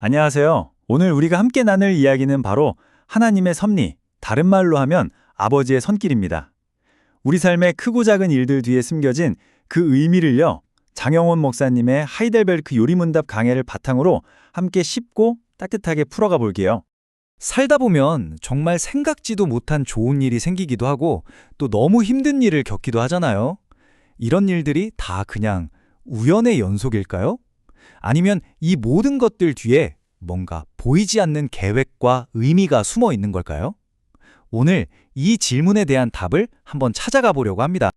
안녕하세요. 오늘 우리가 함께 나눌 이야기는 바로 하나님의 섭리, 다른 말로 하면 아버지의 손길입니다. 우리 삶의 크고 작은 일들 뒤에 숨겨진 그 의미를요, 장영원 목사님의 하이델베르크 요리문답 강해를 바탕으로 함께 쉽고 따뜻하게 풀어가 볼게요. 살다 보면 정말 생각지도 못한 좋은 일이 생기기도 하고 또 너무 힘든 일을 겪기도 하잖아요. 이런 일들이 다 그냥 우연의 연속일까요? 아니면 이 모든 것들 뒤에 뭔가 보이지 않는 계획과 의미가 숨어 있는 걸까요? 오늘 이 질문에 대한 답을 한번 찾아가 보려고 합니다.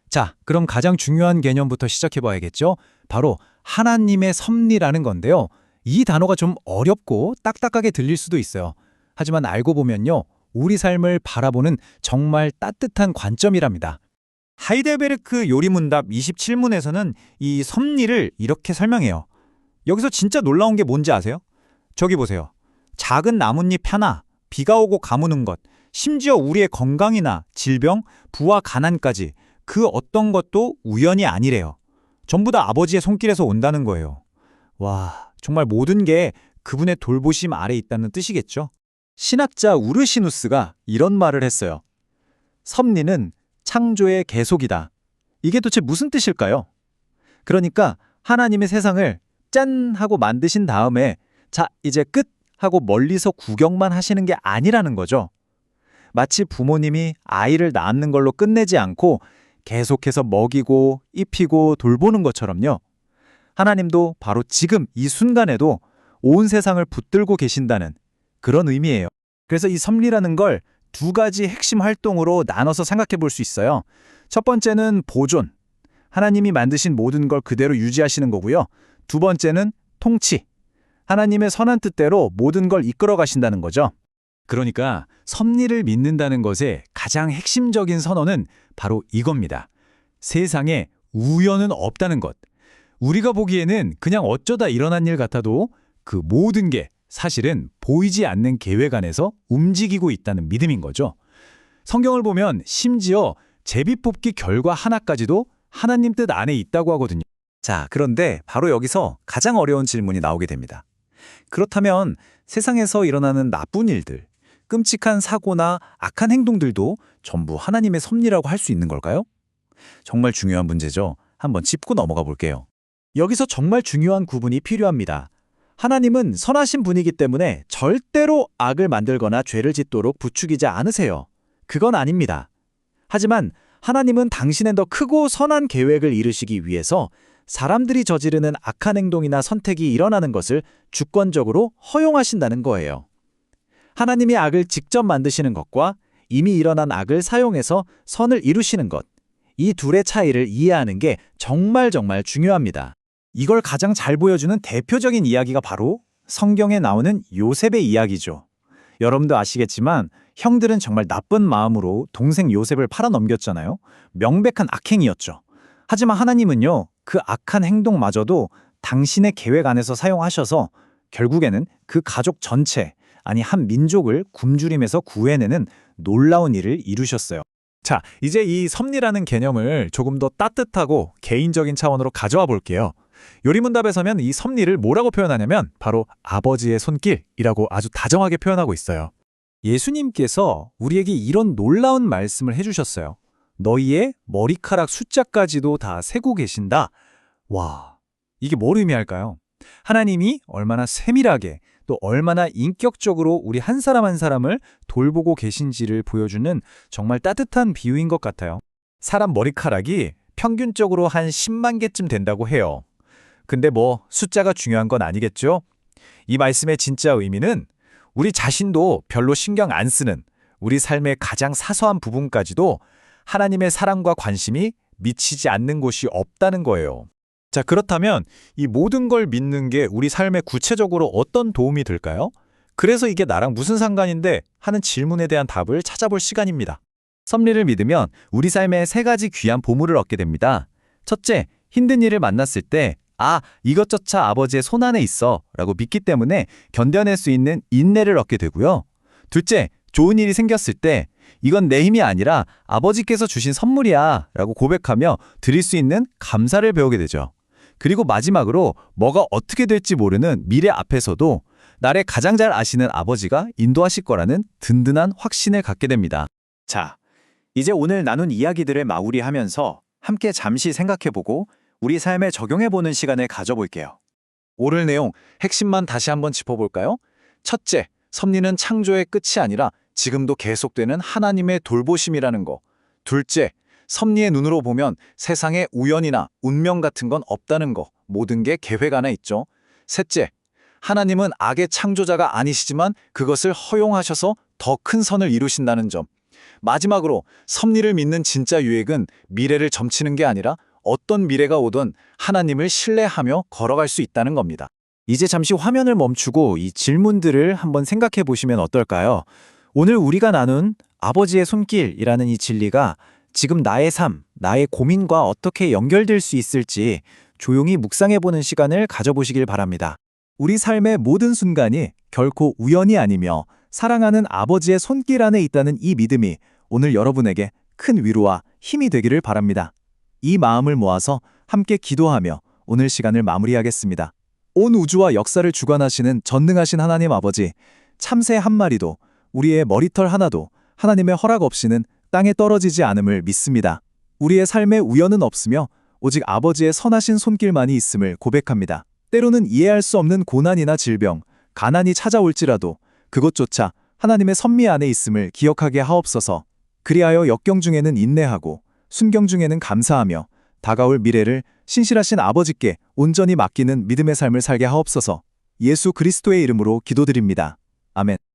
자, 그럼 가장 중요한 개념부터 시작해 봐야겠죠? 바로 하나님의 섭리라는 건데요. 이 단어가 좀 어렵고 딱딱하게 들릴 수도 있어요. 하지만 알고 보면요, 우리 삶을 바라보는 정말 따뜻한 관점이랍니다. 하이델베르크 요리문답 27문에서는 이 섭리를 이렇게 설명해요. 여기서 진짜 놀라운 게 뭔지 아세요? 저기 보세요. 작은 나뭇잎 하나, 비가 오고 가무는 것, 심지어 우리의 건강이나 질병, 부와 가난까지 그 어떤 것도 우연이 아니래요. 전부 다 아버지의 손길에서 온다는 거예요. 와, 정말 모든 게 그분의 돌보심 아래 있다는 뜻이겠죠? 신학자 우르시누스가 이런 말을 했어요. 섭리는 창조의 계속이다. 이게 도대체 무슨 뜻일까요? 그러니까 하나님의 세상을 짠 하고 만드신 다음에 자, 이제 끝 하고 멀리서 구경만 하시는 게 아니라는 거죠. 마치 부모님이 아이를 낳는 걸로 끝내지 않고 계속해서 먹이고 입히고 돌보는 것처럼요. 하나님도 바로 지금 이 순간에도 온 세상을 붙들고 계신다는 그런 의미예요. 그래서 이 섭리라는 걸 두 가지 핵심 활동으로 나눠서 생각해 볼 수 있어요. 첫 번째는 보존. 하나님이 만드신 모든 걸 그대로 유지하시는 거고요. 두 번째는 통치. 하나님의 선한 뜻대로 모든 걸 이끌어 가신다는 거죠. 그러니까 섭리를 믿는다는 것의 가장 핵심적인 선언은 바로 이겁니다. 세상에 우연은 없다는 것. 우리가 보기에는 그냥 어쩌다 일어난 일 같아도 그 모든 게 사실은 보이지 않는 계획 안에서 움직이고 있다는 믿음인 거죠. 성경을 보면 심지어 제비뽑기 결과 하나까지도 하나님 뜻 안에 있다고 하거든요. 자, 그런데 바로 여기서 가장 어려운 질문이 나오게 됩니다. 그렇다면 세상에서 일어나는 나쁜 일들, 끔찍한 사고나 악한 행동들도 전부 하나님의 섭리라고 할 수 있는 걸까요? 정말 중요한 문제죠. 한번 짚고 넘어가 볼게요. 여기서 정말 중요한 구분이 필요합니다. 하나님은 선하신 분이기 때문에 절대로 악을 만들거나 죄를 짓도록 부추기지 않으세요. 그건 아닙니다. 하지만 하나님은 당신의 더 크고 선한 계획을 이루시기 위해서 사람들이 저지르는 악한 행동이나 선택이 일어나는 것을 주권적으로 허용하신다는 거예요. 하나님이 악을 직접 만드시는 것과 이미 일어난 악을 사용해서 선을 이루시는 것, 이 둘의 차이를 이해하는 게 정말 중요합니다. 이걸 가장 잘 보여주는 대표적인 이야기가 바로 성경에 나오는 요셉의 이야기죠. 여러분도 아시겠지만 형들은 정말 나쁜 마음으로 동생 요셉을 팔아넘겼잖아요. 명백한 악행이었죠. 하지만 하나님은요, 그 악한 행동마저도 당신의 계획 안에서 사용하셔서 결국에는 그 가족 전체, 아니 한 민족을 굶주림에서 구해내는 놀라운 일을 이루셨어요. 자, 이제 이 섭리라는 개념을 조금 더 따뜻하고 개인적인 차원으로 가져와 볼게요. 요리문답에서는 이 섭리를 뭐라고 표현하냐면 바로 아버지의 손길이라고 아주 다정하게 표현하고 있어요. 예수님께서 우리에게 이런 놀라운 말씀을 해주셨어요. 너희의 머리카락 숫자까지도 다 세고 계신다. 와, 이게 뭘 의미할까요? 하나님이 얼마나 세밀하게 또 얼마나 인격적으로 우리 한 사람 한 사람을 돌보고 계신지를 보여주는 정말 따뜻한 비유인 것 같아요. 사람 머리카락이 평균적으로 한 10만 개쯤 된다고 해요. 근데 뭐 숫자가 중요한 건 아니겠죠? 이 말씀의 진짜 의미는 우리 자신도 별로 신경 안 쓰는 우리 삶의 가장 사소한 부분까지도 하나님의 사랑과 관심이 미치지 않는 곳이 없다는 거예요. 자, 그렇다면 이 모든 걸 믿는 게 우리 삶에 구체적으로 어떤 도움이 될까요? 그래서 이게 나랑 무슨 상관인데 하는 질문에 대한 답을 찾아볼 시간입니다. 섭리를 믿으면 우리 삶에 세 가지 귀한 보물을 얻게 됩니다. 첫째, 힘든 일을 만났을 때 이것저것 아버지의 손 안에 있어 라고 믿기 때문에 견뎌낼 수 있는 인내를 얻게 되고요. 둘째, 좋은 일이 생겼을 때 이건 내 힘이 아니라 아버지께서 주신 선물이야 라고 고백하며 드릴 수 있는 감사를 배우게 되죠. 그리고 마지막으로 뭐가 어떻게 될지 모르는 미래 앞에서도 나를 가장 잘 아시는 아버지가 인도하실 거라는 든든한 확신을 갖게 됩니다. 자, 이제 오늘 나눈 이야기들을 마무리하면서 함께 잠시 생각해보고 우리 삶에 적용해보는 시간을 가져볼게요. 오늘 내용 핵심만 다시 한번 짚어볼까요? 첫째, 섭리는 창조의 끝이 아니라 지금도 계속되는 하나님의 돌보심이라는 거. 둘째, 섭리의 눈으로 보면 세상에 우연이나 운명 같은 건 없다는 거. 모든 게 계획 안에 있죠. 셋째, 하나님은 악의 창조자가 아니시지만 그것을 허용하셔서 더 큰 선을 이루신다는 점. 마지막으로 섭리를 믿는 진짜 유익은 미래를 점치는 게 아니라 어떤 미래가 오든 하나님을 신뢰하며 걸어갈 수 있다는 겁니다. 이제 잠시 화면을 멈추고 이 질문들을 한번 생각해 보시면 어떨까요? 오늘 우리가 나눈 아버지의 손길이라는 이 진리가 지금 나의 삶, 나의 고민과 어떻게 연결될 수 있을지 조용히 묵상해 보는 시간을 가져보시길 바랍니다. 우리 삶의 모든 순간이 결코 우연이 아니며 사랑하는 아버지의 손길 안에 있다는 이 믿음이 오늘 여러분에게 큰 위로와 힘이 되기를 바랍니다. 이 마음을 모아서 함께 기도하며 오늘 시간을 마무리하겠습니다. 온 우주와 역사를 주관하시는 전능하신 하나님 아버지, 참새 한 마리도 우리의 머리털 하나도 하나님의 허락 없이는 땅에 떨어지지 않음을 믿습니다. 우리의 삶에 우연은 없으며 오직 아버지의 선하신 손길만이 있음을 고백합니다. 때로는 이해할 수 없는 고난이나 질병, 가난이 찾아올지라도 그것조차 하나님의 섭리 안에 있음을 기억하게 하옵소서. 그리하여 역경 중에는 인내하고 순경 중에는 감사하며 다가올 미래를 신실하신 아버지께 온전히 맡기는 믿음의 삶을 살게 하옵소서. 예수 그리스도의 이름으로 기도드립니다. 아멘.